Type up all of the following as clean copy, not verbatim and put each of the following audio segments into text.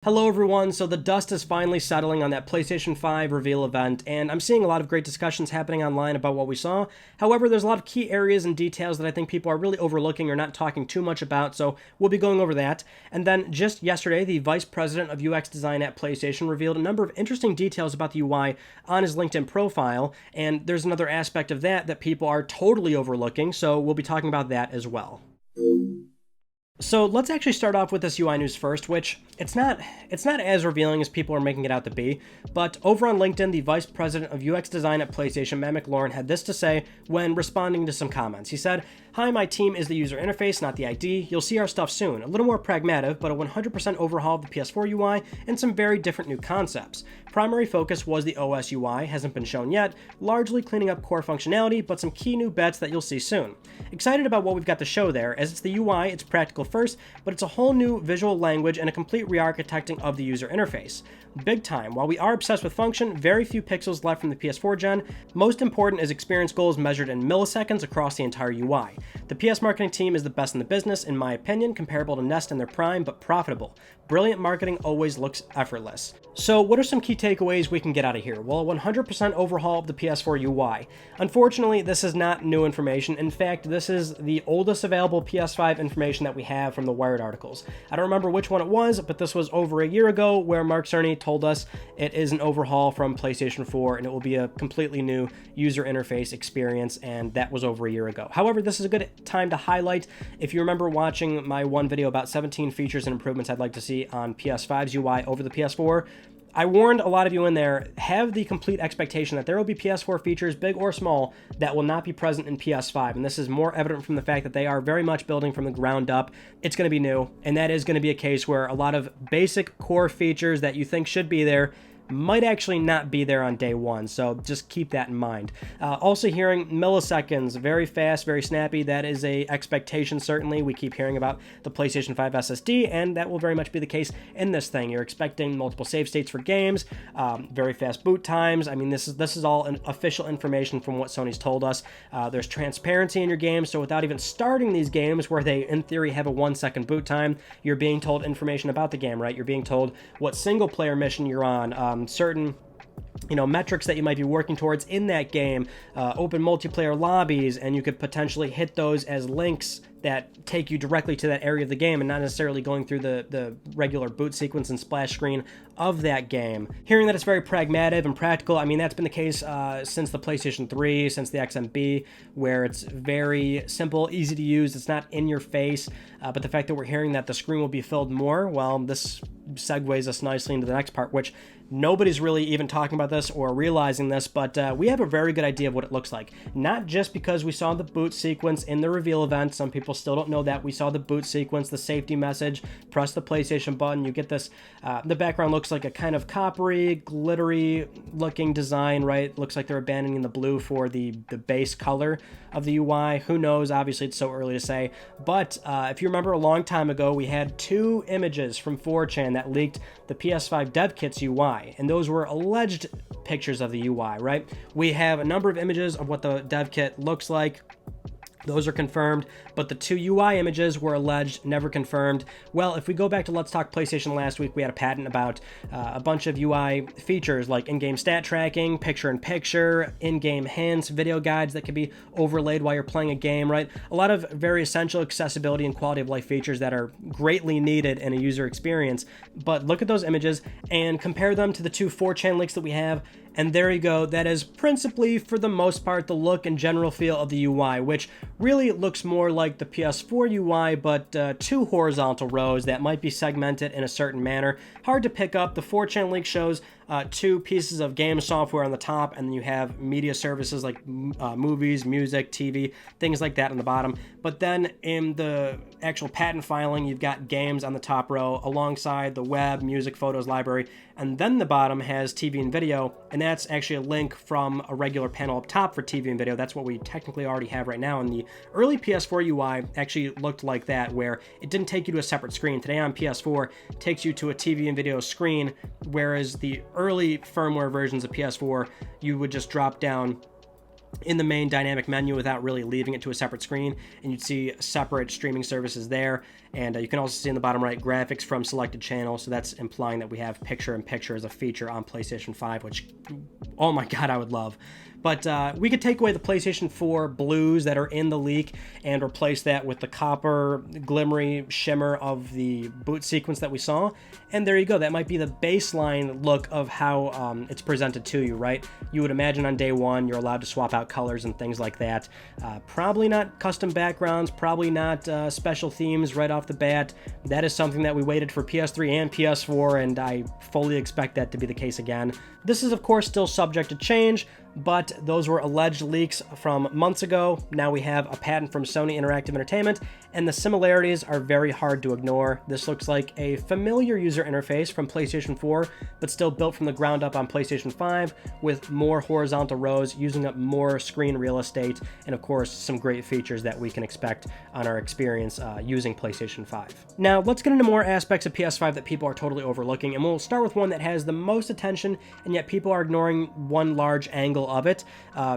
Hello everyone, so the dust is finally settling on that PlayStation 5 reveal event, and I'm seeing a lot of great discussions happening online about what we saw. However, there's a lot of key areas and details that I think people are really overlooking or not talking too much about, so we'll be going over that. And then just yesterday, the Vice President of UX Design at PlayStation revealed a number of interesting details about the UI on his LinkedIn profile, and there's another aspect of that people are totally overlooking, so we'll be talking about that as well. So let's actually start off with this UI news first, which it's not as revealing as people are making it out to be, but over on LinkedIn, the Vice President of UX Design at PlayStation, Matt McLaurin, had this to say when responding to some comments. He said, "Hi, my team is the user interface, not the ID. You'll see our stuff soon. A little more pragmatic, but a 100% overhaul of the PS4 UI and some very different new concepts. Primary focus was the OS UI, hasn't been shown yet, largely cleaning up core functionality, but some key new bets that you'll see soon. Excited about what we've got to show there, as it's the UI, it's practical first, but it's a whole new visual language and a complete re-architecting of the user interface. Big time. While we are obsessed with function, very few pixels left from the PS4 gen. Most important is experience goals measured in milliseconds across the entire UI. The PS marketing team is the best in the business, in my opinion, comparable to Nest in their prime, but profitable. Brilliant marketing always looks effortless." So what are some key takeaways we can get out of here? Well, a 100% overhaul of the PS4 UI. Unfortunately, this is not new information. In fact, this is the oldest available PS5 information that we have from the Wired articles. I don't remember which one it was, but this was over a year ago where Mark Cerny told us it is an overhaul from PlayStation 4 and it will be a completely new user interface experience, and that was over a year ago. However, this is a good time to highlight, if you remember watching my one video about 17 features and improvements I'd like to see on PS5's UI over the PS4, I warned a lot of you in there, have the complete expectation that there will be PS4 features, big or small, that will not be present in PS5. And this is more evident from the fact that they are very much building from the ground up. It's going to be new, and that is going to be a case where a lot of basic core features that you think should be there might actually not be there on day one, so just keep that in mind. Also hearing milliseconds, very fast, very snappy, that is a expectation certainly. We keep hearing about the PlayStation 5 SSD, and that will very much be the case in this thing. You're expecting multiple save states for games, very fast boot times. I mean, this is all official information from what Sony's told us. There's transparency in your games, so without even starting these games where they, in theory, have a 1-second boot time, you're being told information about the game, right? You're being told what single-player mission you're on, certain metrics that you might be working towards in that game, open multiplayer lobbies, and you could potentially hit those as links that take you directly to that area of the game and not necessarily going through the regular boot sequence and splash screen of that game. Hearing that it's very pragmatic and practical, I mean, that's been the case since the PlayStation 3, since the XMB, where it's very simple, easy to use, it's not in your face, but the fact that we're hearing that the screen will be filled more, well, this segues us nicely into the next part, which nobody's really even talking about this or realizing this, but we have a very good idea of what it looks like. Not just because we saw the boot sequence in the reveal event. Some people still don't know that. We saw the boot sequence, the safety message, press the PlayStation button, you get this, the background looks like a kind of coppery, glittery looking design, right? Looks like they're abandoning the blue for the base color of the UI. Who knows? Obviously, it's so early to say. But if you remember a long time ago, we had 2 images from 4chan that leaked the PS5 dev kit's UI, and those were alleged pictures of the UI, right? We have a number of images of what the dev kit looks like. Those are confirmed, but the 2 UI images were alleged, never confirmed. Well, if we go back to Let's Talk PlayStation last week, we had a patent about a bunch of UI features like in-game stat tracking, picture-in-picture, in-game hints, video guides that can be overlaid while you're playing a game, right? A lot of very essential accessibility and quality of life features that are greatly needed in a user experience. But look at those images and compare them to the 2 4chan leaks that we have, and there you go. That is principally, for the most part, the look and general feel of the UI, which really looks more like the PS4 UI, but 2 horizontal rows that might be segmented in a certain manner. Hard to pick up. The 4chan link shows 2 pieces of game software on the top, and then you have media services like movies, music, TV, things like that on the bottom. But then in the actual patent filing, you've got games on the top row alongside the web, music, photos, library, and then the bottom has TV and video, and that's actually a link from a regular panel up top for TV and video. That's what we technically already have right now, and the early PS4 UI actually looked like that, where it didn't take you to a separate screen. Today on PS4, it takes you to a TV and video screen, whereas the early firmware versions of PS4, you would just drop down in the main dynamic menu without really leaving it to a separate screen, and you'd see separate streaming services there. And you can also see in the bottom right graphics from selected channels, so that's implying that we have picture-in-picture as a feature on PlayStation 5, which, oh my god, I would love. But we could take away the PlayStation 4 blues that are in the leak and replace that with the copper, glimmery shimmer of the boot sequence that we saw. And there you go. That might be the baseline look of how it's presented to you, right? You would imagine on day one, you're allowed to swap out colors and things like that. Probably not custom backgrounds, probably not special themes right off the bat. That is something that we waited for PS3 and PS4, and I fully expect that to be the case again. This is, of course, still subject to change, but those were alleged leaks from months ago. Now we have a patent from Sony Interactive Entertainment, and the similarities are very hard to ignore. This looks like a familiar user interface from PlayStation 4, but still built from the ground up on PlayStation 5, with more horizontal rows, using up more screen real estate, and of course, some great features that we can expect on our experience using PlayStation 5. Now, let's get into more aspects of PS5 that people are totally overlooking, and we'll start with one that has the most attention, and yet people are ignoring one large angle of it.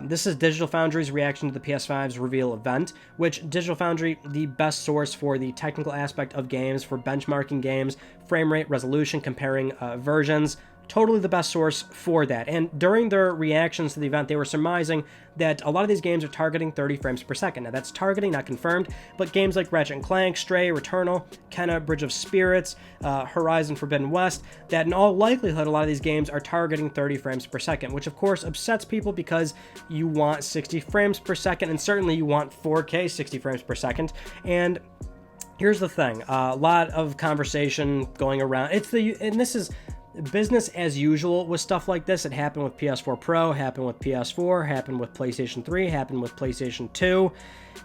This is Digital Foundry's reaction to the PS5's reveal event, which Digital Foundry, the best source for the technical aspect of games, for benchmarking games, frame rate, resolution, comparing versions, totally the best source for that. And during their reactions to the event, they were surmising that a lot of these games are targeting 30 frames per second. Now, that's targeting, not confirmed, but games like Ratchet & Clank, Stray, Returnal, Kenna, Bridge of Spirits, Horizon Forbidden West, that in all likelihood, a lot of these games are targeting 30 frames per second, which of course upsets people because you want 60 frames per second, and certainly you want 4K 60 frames per second. And here's the thing, a lot of conversation going around. And this is business as usual with stuff like this. It happened with PS4 Pro, happened with PS4, happened with PlayStation 3, happened with PlayStation 2.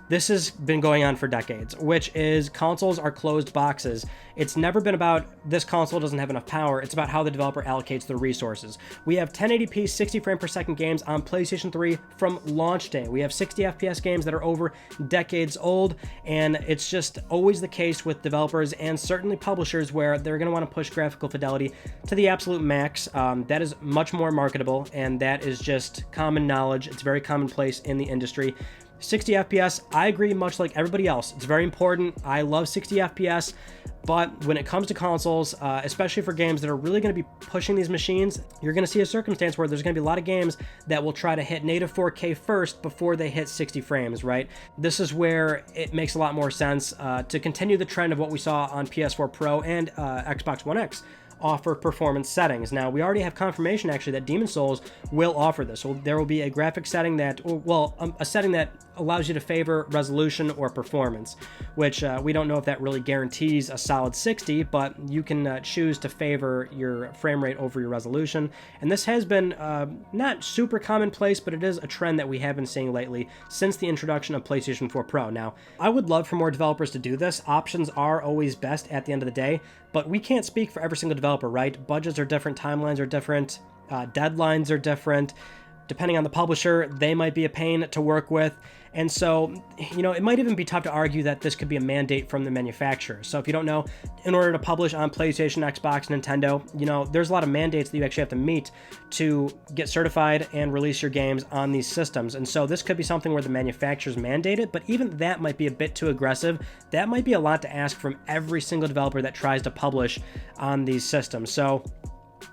This has been going on for decades, which is consoles are closed boxes. It's never been about this console doesn't have enough power. It's about how the developer allocates the resources. We have 1080p 60 frame per second games on PlayStation 3 from launch day. We have 60 FPS games that are over decades old, and it's just always the case with developers and certainly publishers where they're going to want to push graphical fidelity to the absolute max. That is much more marketable, and that is just common knowledge. It's very commonplace in the industry. 60 FPS, I agree, much like everybody else. It's very important. I love 60 FPS, but when it comes to consoles, especially for games that are really going to be pushing these machines, you're going to see a circumstance where there's going to be a lot of games that will try to hit native 4K first before they hit 60 frames, right? This is where it makes a lot more sense to continue the trend of what we saw on PS4 Pro and Xbox One X. Offer performance settings. Now, we already have confirmation actually that Demon's Souls will offer this. So there will be a graphic setting that, a setting that allows you to favor resolution or performance, which we don't know if that really guarantees a solid 60, but you can choose to favor your frame rate over your resolution. And this has been not super commonplace, but it is a trend that we have been seeing lately since the introduction of PlayStation 4 Pro. Now, I would love for more developers to do this. Options are always best at the end of the day, but we can't speak for every single developer, right? Budgets are different, timelines are different, deadlines are different. Depending on the publisher, they might be a pain to work with. And so, it might even be tough to argue that this could be a mandate from the manufacturer. So if you don't know, in order to publish on PlayStation, Xbox, Nintendo, there's a lot of mandates that you actually have to meet to get certified and release your games on these systems. And so this could be something where the manufacturers mandate it, but even that might be a bit too aggressive. That might be a lot to ask from every single developer that tries to publish on these systems. So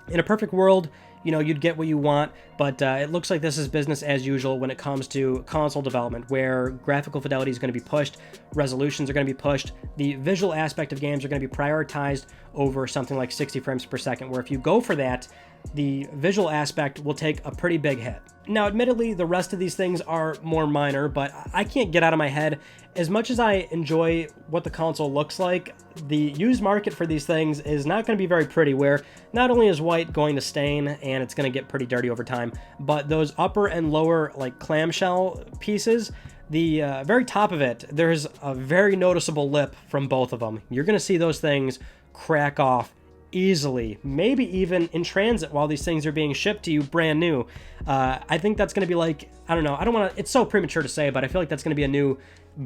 in a perfect world, you'd get what you want, but it looks like this is business as usual when it comes to console development, where graphical fidelity is going to be pushed, resolutions are going to be pushed, the visual aspect of games are going to be prioritized over something like 60 frames per second, where if you go for that, the visual aspect will take a pretty big hit. Now, admittedly, the rest of these things are more minor, but I can't get out of my head. As much as I enjoy what the console looks like, the used market for these things is not going to be very pretty, where not only is white going to stain and it's going to get pretty dirty over time, but those upper and lower clamshell pieces, the very top of it, there's a very noticeable lip from both of them. You're going to see those things crack off easily, maybe even in transit while these things are being shipped to you brand new. I think that's going to be it's so premature to say, but I feel like that's going to be a new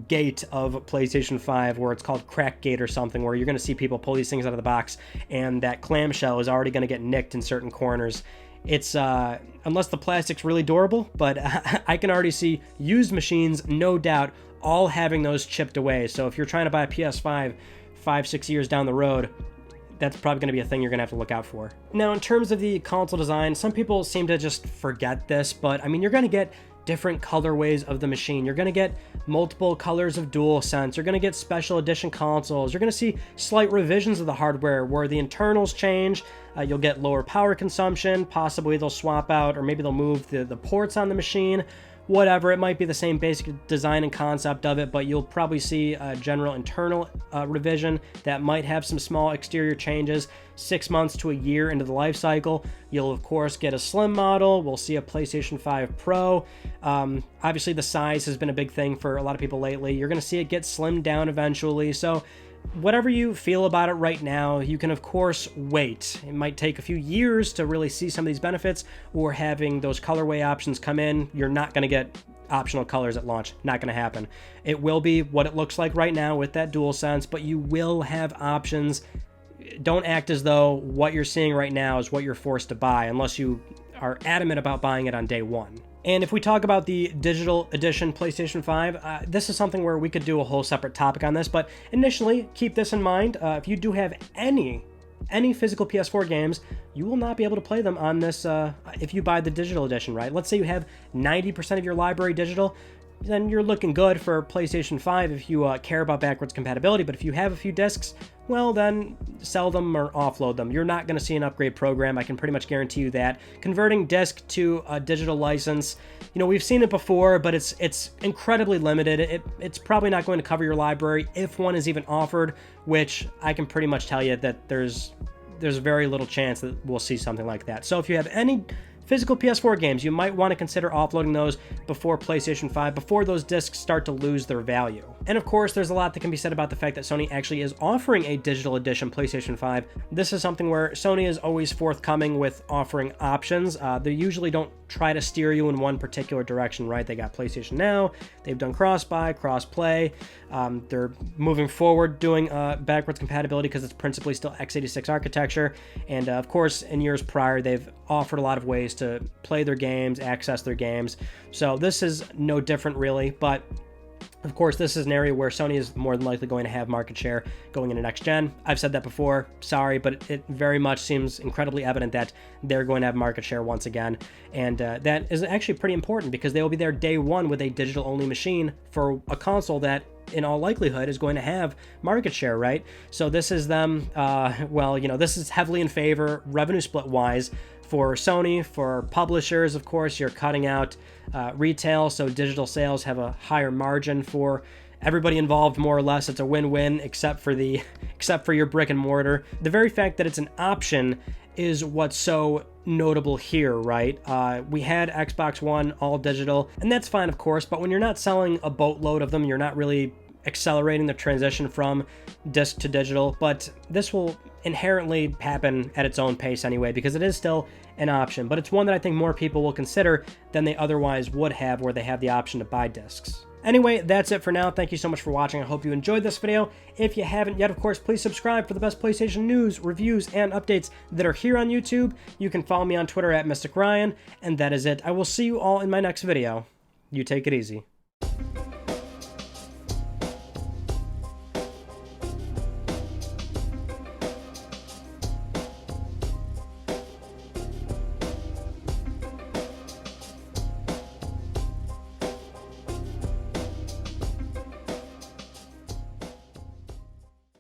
gate of PlayStation 5 where it's called Crack Gate or something, where you're going to see people pull these things out of the box and that clamshell is already going to get nicked in certain corners. It's, unless the plastic's really durable, but I can already see used machines, no doubt, all having those chipped away. So if you're trying to buy a PS5 5-6 years down the road, that's probably going to be a thing you're going to have to look out for. Now, in terms of the console design, some people seem to just forget this, but I mean, you're going to get different colorways of the machine. You're going to get multiple colors of DualSense. You're going to get special edition consoles. You're going to see slight revisions of the hardware where the internals change. You'll get lower power consumption. Possibly they'll swap out, or maybe they'll move the ports on the machine. Whatever, it might be the same basic design and concept of it, but you'll probably see a general internal revision that might have some small exterior changes 6 months to a year into the life cycle. You'll, of course, get a slim model. We'll see a PlayStation 5 Pro. Obviously, the size has been a big thing for a lot of people lately. You're going to see it get slimmed down eventually, so whatever you feel about it right now, you can of course wait. It might take a few years to really see some of these benefits, or having those colorway options come in. You're not going to get optional colors at launch. Not going to happen. It will be what it looks like right now with that DualSense, but you will have options. Don't act as though what you're seeing right now is what you're forced to buy, unless you are adamant about buying it on day one. And if we talk about the digital edition PlayStation 5, this is something where we could do a whole separate topic on this, but initially, keep this in mind. If you do have any physical PS4 games, you will not be able to play them on this if you buy the digital edition, right? Let's say you have 90% of your library digital, then you're looking good for PlayStation 5 if you care about backwards compatibility, but if you have a few discs, well, then sell them or offload them. You're not going to see an upgrade program. I can pretty much guarantee you that. Converting disc to a digital license, you know, we've seen it before, but it's incredibly limited. It's probably not going to cover your library if one is even offered, which I can pretty much tell you that there's very little chance that we'll see something like that. So if you have any physical PS4 games, you might want to consider offloading those before PlayStation 5, before those discs start to lose their value. And of course, there's a lot that can be said about the fact that Sony actually is offering a digital edition PlayStation 5. This is something where Sony is always forthcoming with offering options. They usually don't try to steer you in one particular direction, right? They got PlayStation Now, they've done cross-buy, cross-play. They're moving forward doing backwards compatibility because it's principally still x86 architecture. And of course, in years prior, they've offered a lot of ways to play their games, access their games. So this is no different really, but of course, this is an area where Sony is more than likely going to have market share going into next gen. I've said that before, sorry, but it very much seems incredibly evident that they're going to have market share once again. And that is actually pretty important because they will be there day one with a digital-only machine for a console that in all likelihood is going to have market share, right? So this is them, well, you know, this is heavily in favor revenue split wise for Sony. For publishers, of course, you're cutting out retail, so digital sales have a higher margin for everybody involved, more or less. It's a win-win, except for your brick and mortar. The very fact that it's an option is what's so notable here, right? We had Xbox One all digital, and that's fine, of course, but when you're not selling a boatload of them, you're not really accelerating the transition from disc to digital. But this will inherently happen at its own pace anyway, because it is still an option, but it's one that I think more people will consider than they otherwise would have where they have the option to buy discs. Anyway, that's it for now. Thank you so much for watching. I hope you enjoyed this video. If you haven't yet, of course, please subscribe for the best PlayStation news, reviews, and updates that are here on YouTube. You can follow me on Twitter at Mystic Ryan, and that is it. I will see you all in my next video. You take it easy.